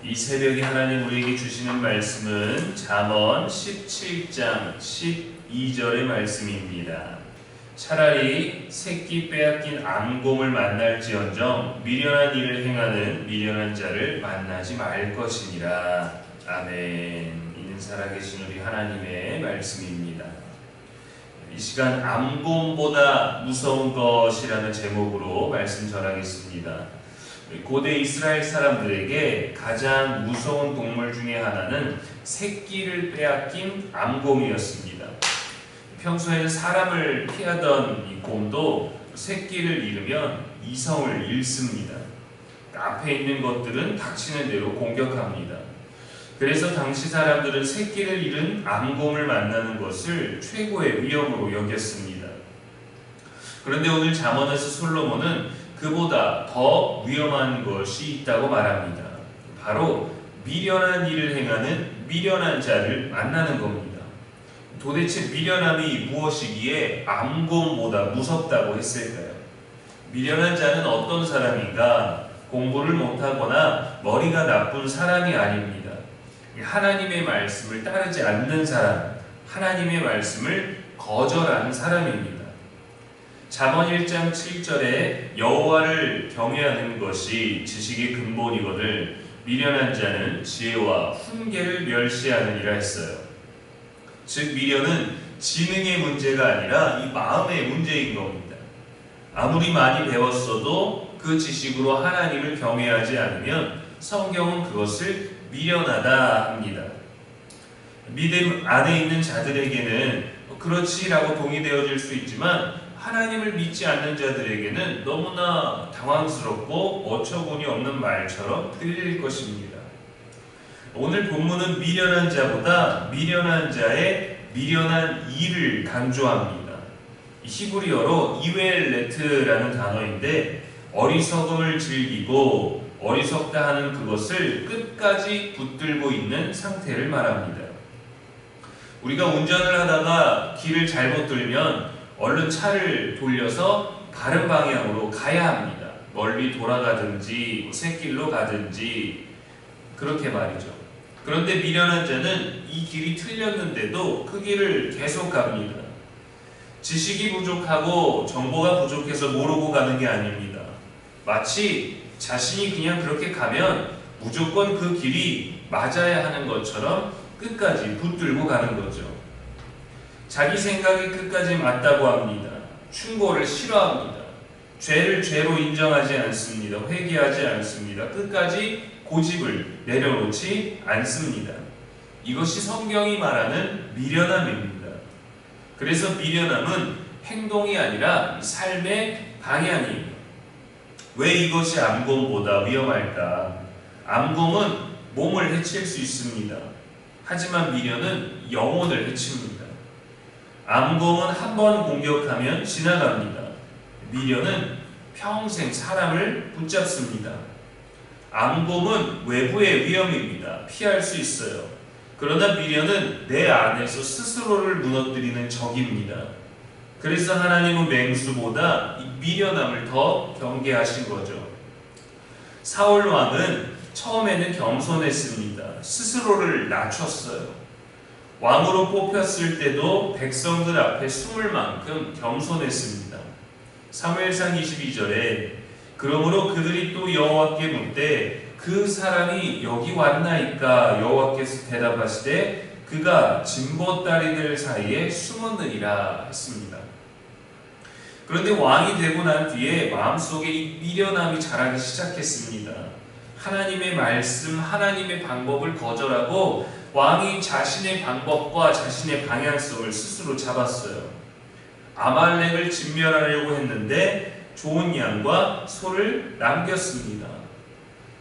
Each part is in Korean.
이 새벽에 하나님 우리에게 주시는 말씀은 잠언 17장 12절의 말씀입니다. 차라리 새끼 빼앗긴 암곰을 만날지언정 미련한 일을 행하는 미련한 자를 만나지 말 것이니라. 아멘. 이는 살아계신 우리 하나님의 말씀입니다. 이 시간 암곰보다 무서운 것이라는 제목으로 말씀 전하겠습니다. 고대 이스라엘 사람들에게 가장 무서운 동물 중에 하나는 새끼를 빼앗긴 암곰이었습니다. 평소에는 사람을 피하던 이 곰도 새끼를 잃으면 이성을 잃습니다. 앞에 있는 것들은 닥치는 대로 공격합니다. 그래서 당시 사람들은 새끼를 잃은 암곰을 만나는 것을 최고의 위험으로 여겼습니다. 그런데 오늘 잠언에서 솔로몬은 그보다 더 위험한 것이 있다고 말합니다. 바로 미련한 일을 행하는 미련한 자를 만나는 겁니다. 도대체 미련함이 무엇이기에 암곰보다 무섭다고 했을까요? 미련한 자는 어떤 사람인가? 공부를 못하거나 머리가 나쁜 사람이 아닙니다. 하나님의 말씀을 따르지 않는 사람, 하나님의 말씀을 거절하는 사람입니다. 잠언 1장 7절에 여호와를 경외하는 것이 지식의 근본이거늘 미련한 자는 지혜와 훈계를 멸시하느니라 했어요. 즉 미련은 지능의 문제가 아니라 이 마음의 문제인 겁니다. 아무리 많이 배웠어도 그 지식으로 하나님을 경외하지 않으면 성경은 그것을 미련하다 합니다. 믿음 안에 있는 자들에게는 그렇지라고 동의되어질 수 있지만 하나님을 믿지 않는 자들에게는 너무나 당황스럽고 어처구니 없는 말처럼 들릴 것입니다. 오늘 본문은 미련한 자보다 미련한 자의 미련한 일을 강조합니다. 히브리어로 이웰레트라는 단어인데 어리석음을 즐기고 어리석다 하는 그것을 끝까지 붙들고 있는 상태를 말합니다. 우리가 운전을 하다가 길을 잘못 들면 얼른 차를 돌려서 다른 방향으로 가야 합니다. 멀리 돌아가든지 샛길로 가든지 그렇게 말이죠. 그런데 미련한 자는 이 길이 틀렸는데도 그 길을 계속 갑니다. 지식이 부족하고 정보가 부족해서 모르고 가는 게 아닙니다. 마치 자신이 그냥 그렇게 가면 무조건 그 길이 맞아야 하는 것처럼 끝까지 붙들고 가는 거죠. 자기 생각이 끝까지 맞다고 합니다. 충고를 싫어합니다. 죄를 죄로 인정하지 않습니다. 회개하지 않습니다. 끝까지 고집을 내려놓지 않습니다. 이것이 성경이 말하는 미련함입니다. 그래서 미련함은 행동이 아니라 삶의 방향이에요. 왜 이것이 암곰보다 위험할까? 암곰은 몸을 해칠 수 있습니다. 하지만 미련은 영혼을 해칩니다. 암곰은 한 번 공격하면 지나갑니다. 미련은 평생 사람을 붙잡습니다. 암곰은 외부의 위험입니다. 피할 수 있어요. 그러나 미련은 내 안에서 스스로를 무너뜨리는 적입니다. 그래서 하나님은 맹수보다 이 미련함을 더 경계하신 거죠. 사울 왕은 처음에는 겸손했습니다. 스스로를 낮췄어요. 왕으로 뽑혔을 때도 백성들 앞에 숨을 만큼 겸손했습니다. 사무엘상 22절에 그러므로 그들이 또 여호와께 묻되 그 사람이 여기 왔나이까? 여호와께서 대답하시되 그가 진보다리들 사이에 숨었느니라 했습니다. 그런데 왕이 되고 난 뒤에 마음속에 이 미련함이 자라기 시작했습니다. 하나님의 말씀, 하나님의 방법을 거절하고 왕이 자신의 방법과 자신의 방향성을 스스로 잡았어요. 아말렉을 진멸하려고 했는데 좋은 양과 소를 남겼습니다.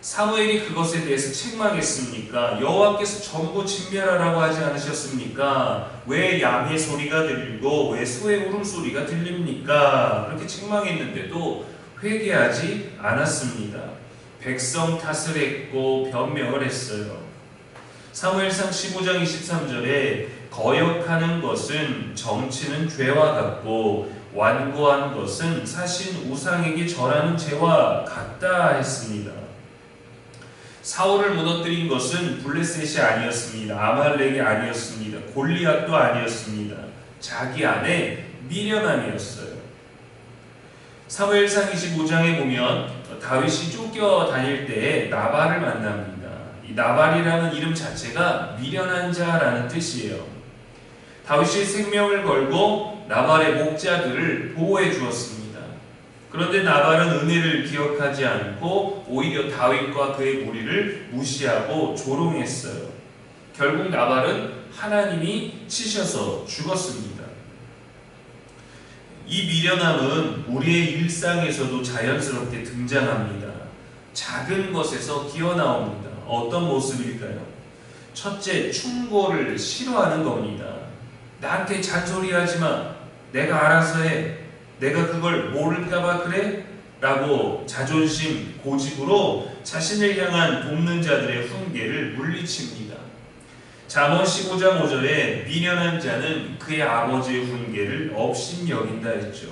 사무엘이 그것에 대해서 책망했습니까? 여호와께서 전부 진멸하라고 하지 않으셨습니까? 왜 양의 소리가 들리고 왜 소의 울음소리가 들립니까? 그렇게 책망했는데도 회개하지 않았습니다. 백성 탓을 했고 변명을 했어요. 사무엘상 15장 23절에 거역하는 것은 정치는 죄와 같고 완고한 것은 사신 우상에게 절하는 죄와 같다 했습니다. 사울을 무너뜨린 것은 블레셋이 아니었습니다. 아말렉이 아니었습니다. 골리앗도 아니었습니다. 자기 아내 미련함이었어요. 사무엘상 25장에 보면 다윗이 쫓겨다닐 때 나발을 만납니다. 이 나발이라는 이름 자체가 미련한 자라는 뜻이에요. 다윗이 생명을 걸고 나발의 목자들을 보호해 주었습니다. 그런데 나발은 은혜를 기억하지 않고 오히려 다윗과 그의 무리를 무시하고 조롱했어요. 결국 나발은 하나님이 치셔서 죽었습니다. 이 미련함은 우리의 일상에서도 자연스럽게 등장합니다. 작은 것에서 기어나옵니다. 어떤 모습일까요? 첫째, 충고를 싫어하는 겁니다. 나한테 잔소리하지 마. 내가 알아서 해. 내가 그걸 모를까봐 그래? 라고 자존심, 고집으로 자신을 향한 돕는 자들의 훈계를 물리칩니다. 잠언 15장 5절에 미련한 자는 그의 아버지의 훈계를 업신여긴다 했죠.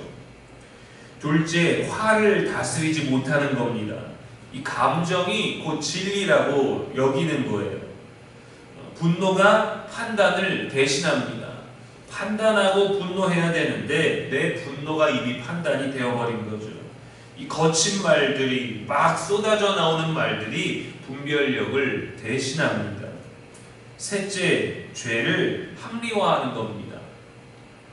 둘째, 화를 다스리지 못하는 겁니다. 이 감정이 곧 진리라고 여기는 거예요. 분노가 판단을 대신합니다. 판단하고 분노해야 되는데 내 분노가 이미 판단이 되어버린 거죠. 이 거친 말들이 막 쏟아져 나오는 말들이 분별력을 대신합니다. 셋째, 죄를 합리화하는 겁니다.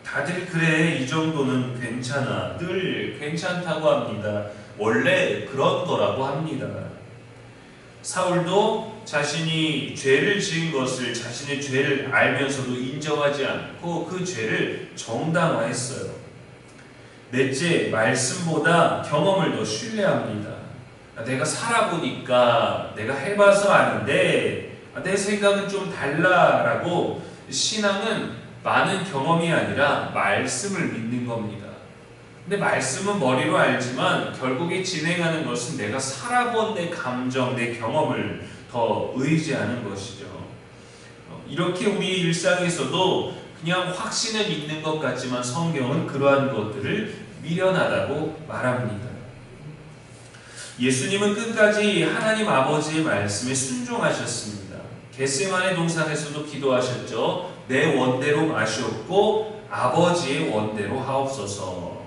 다들 그래, 이 정도는 괜찮아, 늘 괜찮다고 합니다. 원래 그런 거라고 합니다. 사울도 자신이 죄를 지은 것을 자신의 죄를 알면서도 인정하지 않고 그 죄를 정당화했어요. 넷째, 말씀보다 경험을 더 신뢰합니다. 내가 살아보니까, 내가 해봐서 아는데 내 생각은 좀 달라라고 신앙은 많은 경험이 아니라 말씀을 믿는 겁니다. 근데 말씀은 머리로 알지만 결국에 진행하는 것은 내가 살아본 내 감정, 내 경험을 더 의지하는 것이죠. 이렇게 우리 일상에서도 그냥 확신을 믿는 것 같지만 성경은 그러한 것들을 미련하다고 말합니다. 예수님은 끝까지 하나님 아버지의 말씀에 순종하셨습니다. 겟세마네 동산에서도 기도하셨죠. 내 원대로 마시옵고 아버지의 원대로 하옵소서.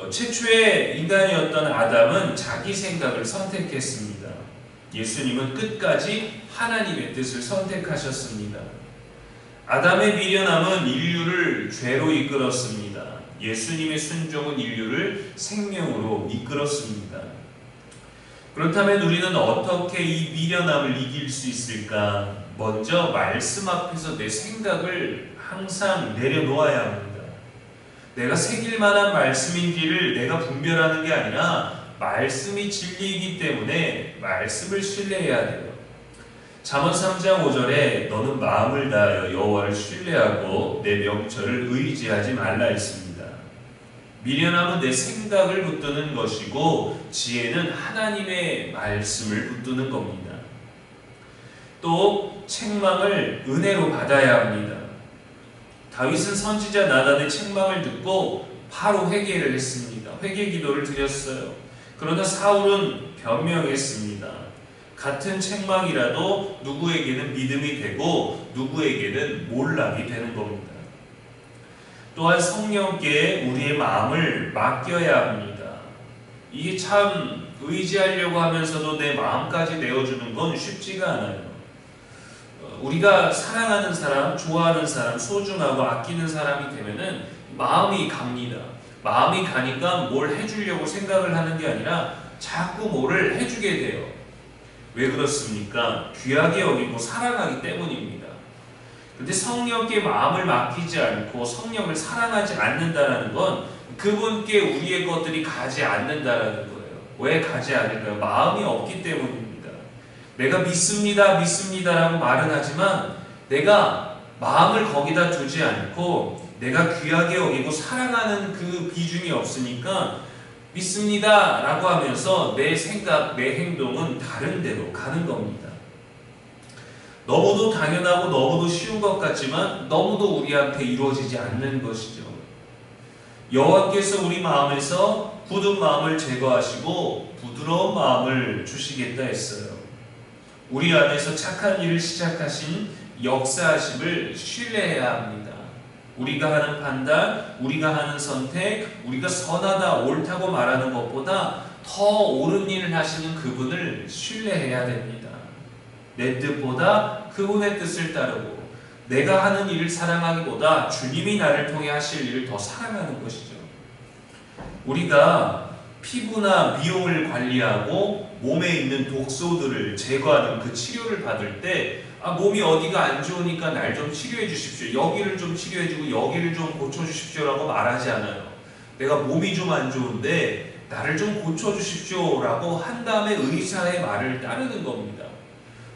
최초의 인간이었던 아담은 자기 생각을 선택했습니다. 예수님은 끝까지 하나님의 뜻을 선택하셨습니다. 아담의 미련함은 인류를 죄로 이끌었습니다. 예수님의 순종은 인류를 생명으로 이끌었습니다. 그렇다면 우리는 어떻게 이 미련함을 이길 수 있을까? 먼저 말씀 앞에서 내 생각을 항상 내려놓아야 합니다. 내가 새길 만한 말씀인지를 내가 분별하는 게 아니라 말씀이 진리이기 때문에 말씀을 신뢰해야 돼요. 잠언 3장 5절에 너는 마음을 다하여 여호와를 신뢰하고 내 명철을 의지하지 말라 했습니다. 미련함은 내 생각을 붙드는 것이고 지혜는 하나님의 말씀을 붙드는 겁니다. 또 책망을 은혜로 받아야 합니다. 다윗은 선지자 나단의 책망을 듣고 바로 회개를 했습니다. 회개 기도를 드렸어요. 그러나 사울은 변명했습니다. 같은 책망이라도 누구에게는 믿음이 되고 누구에게는 몰락이 되는 겁니다. 또한 성령께 우리의 마음을 맡겨야 합니다. 이게 참 의지하려고 하면서도 내 마음까지 내어주는 건 쉽지가 않아요. 우리가 사랑하는 사람, 좋아하는 사람, 소중하고 아끼는 사람이 되면은 마음이 갑니다. 마음이 가니까 뭘 해주려고 생각을 하는 게 아니라 자꾸 뭐를 해주게 돼요. 왜 그렇습니까? 귀하게 여기고 사랑하기 때문입니다. 근데 성령께 마음을 맡기지 않고 성령을 사랑하지 않는다는 건 그분께 우리의 것들이 가지 않는다는 거예요. 왜 가지 않을까요? 마음이 없기 때문입니다. 내가 믿습니다, 믿습니다라고 말은 하지만 내가 마음을 거기다 두지 않고 내가 귀하게 여기고 사랑하는 그 비중이 없으니까 믿습니다라고 하면서 내 생각, 내 행동은 다른 데로 가는 겁니다. 너무도 당연하고 너무도 쉬운 것 같지만 너무도 우리한테 이루어지지 않는 것이죠. 여호와께서 우리 마음에서 굳은 마음을 제거하시고 부드러운 마음을 주시겠다 했어요. 우리 안에서 착한 일을 시작하신 역사하심을 신뢰해야 합니다. 우리가 하는 판단, 우리가 하는 선택, 우리가 선하다, 옳다고 말하는 것보다 더 옳은 일을 하시는 그분을 신뢰해야 됩니다. 내 뜻보다 그분의 뜻을 따르고 내가 하는 일을 사랑하기보다 주님이 나를 통해 하실 일을 더 사랑하는 것이죠. 우리가 피부나 미용을 관리하고 몸에 있는 독소들을 제거하는 그 치료를 받을 때 몸이 어디가 안 좋으니까 날 좀 치료해 주십시오. 여기를 좀 치료해 주고 여기를 좀 고쳐 주십시오 라고 말하지 않아요. 내가 몸이 좀 안 좋은데 나를 좀 고쳐 주십시오 라고 한 다음에 의사의 말을 따르는 겁니다.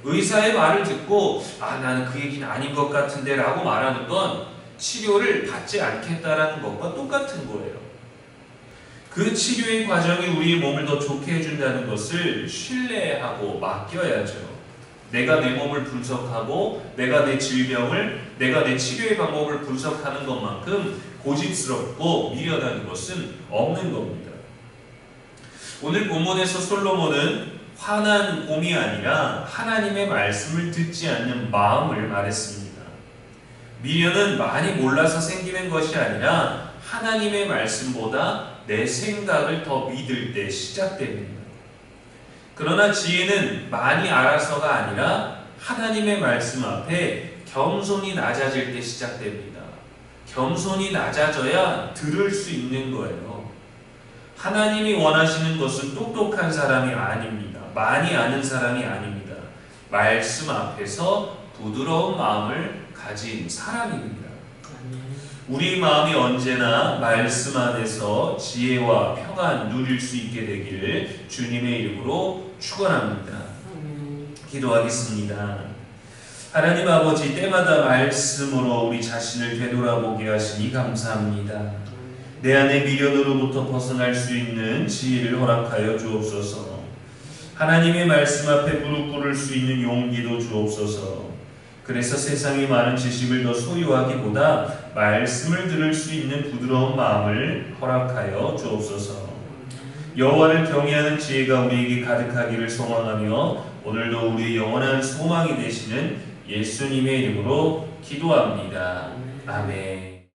의사의 말을 듣고 나는 그 얘기는 아닌 것 같은데 라고 말하는 건 치료를 받지 않겠다라는 것과 똑같은 거예요. 그 치료의 과정이 우리의 몸을 더 좋게 해준다는 것을 신뢰하고 맡겨야죠. 내가 내 몸을 분석하고 내가 내 질병을, 내가 내 치료의 방법을 분석하는 것만큼 고집스럽고 미련한 것은 없는 겁니다. 오늘 본문에서 솔로몬은 화난 곰이 아니라 하나님의 말씀을 듣지 않는 마음을 말했습니다. 미련은 많이 몰라서 생기는 것이 아니라 하나님의 말씀보다 내 생각을 더 믿을 때 시작됩니다. 그러나 지혜는 많이 알아서가 아니라 하나님의 말씀 앞에 겸손히 낮아질 때 시작됩니다. 겸손히 낮아져야 들을 수 있는 거예요. 하나님이 원하시는 것은 똑똑한 사람이 아닙니다. 많이 아는 사람이 아닙니다. 말씀 앞에서 부드러운 마음을 가진 사람입니다. 우리 마음이 언제나 말씀 안에서 지혜와 평안 누릴 수 있게 되기를 주님의 이름으로 축원합니다. 기도하겠습니다. 하나님 아버지, 때마다 말씀으로 우리 자신을 되돌아보게 하시니 감사합니다. 내 안의 미련으로부터 벗어날 수 있는 지혜를 허락하여 주옵소서. 하나님의 말씀 앞에 무릎 꿇을 수 있는 용기도 주옵소서. 그래서 세상의 많은 지식을 더 소유하기보다 말씀을 들을 수 있는 부드러운 마음을 허락하여 주옵소서. 여호와를 경외하는 지혜가 우리에게 가득하기를 소망하며 오늘도 우리의 영원한 소망이 되시는 예수님의 이름으로 기도합니다. 아멘.